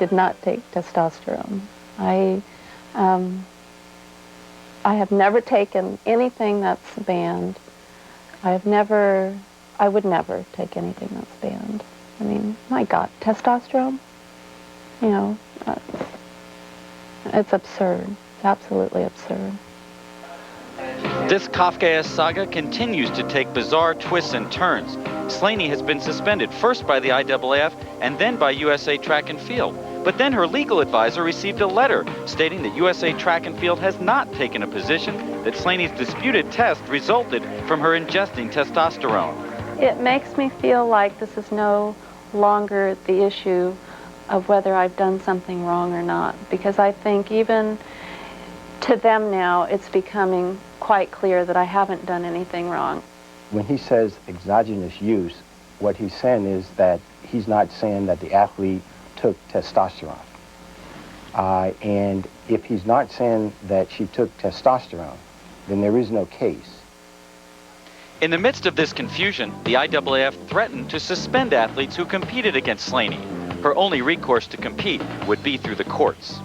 did not take testosterone. I have never taken anything that's banned. I would never take anything that's banned. I mean, my God, testosterone? You know, it's absurd. It's absolutely absurd. This Kafkaesque saga continues to take bizarre twists and turns. Slaney has been suspended first by the IAAF and then by USA Track and Field. But then her legal advisor received a letter stating that USA Track and Field has not taken a position that Slaney's disputed test resulted from her ingesting testosterone. It makes me feel like this is no longer the issue of whether I've done something wrong or not, because I think even to them now it's becoming quite clear that I haven't done anything wrong. When he says exogenous use, what he's saying is that he's not saying that the athlete took testosterone. And if he's not saying that she took testosterone, then there is no case. In the midst of this confusion, the IAAF threatened to suspend athletes who competed against Slaney. Her only recourse to compete would be through the courts.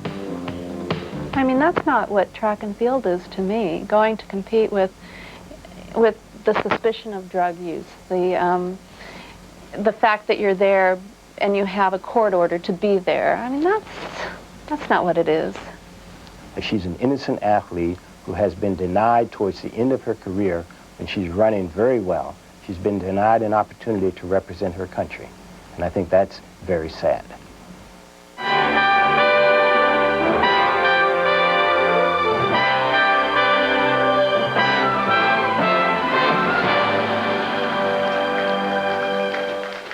I mean, that's not what track and field is to me. Going to compete with the suspicion of drug use, the fact that you're there and you have a court order to be there. I mean, that's not what it is. She's an innocent athlete who has been denied towards the end of her career when she's running very well. She's been denied an opportunity to represent her country. And I think that's very sad.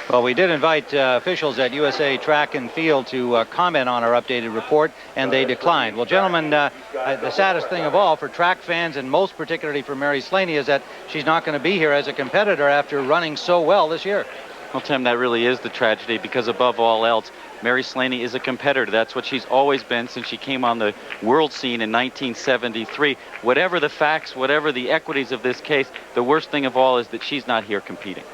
Well, we did invite officials at USA Track and Field to comment on our updated report, and they declined. Well, gentlemen, the saddest thing of all for track fans, and most particularly for Mary Slaney, is that she's not going to be here as a competitor after running so well this year. Well, Tim, that really is the tragedy, because above all else, Mary Slaney is a competitor. That's what she's always been since she came on the world scene in 1973. Whatever the facts, whatever the equities of this case, the worst thing of all is that she's not here competing.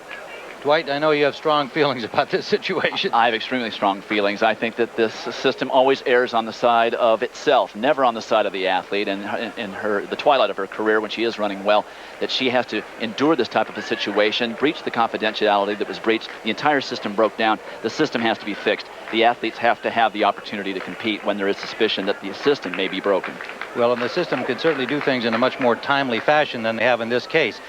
Dwight, I know you have strong feelings about this situation. I have extremely strong feelings. I think that this system always errs on the side of itself, never on the side of the athlete. And in the twilight of her career, when she is running well, that she has to endure this type of a situation, breach the confidentiality that was breached. The entire system broke down. The system has to be fixed. The athletes have to have the opportunity to compete when there is suspicion that the system may be broken. Well, and the system could certainly do things in a much more timely fashion than they have in this case.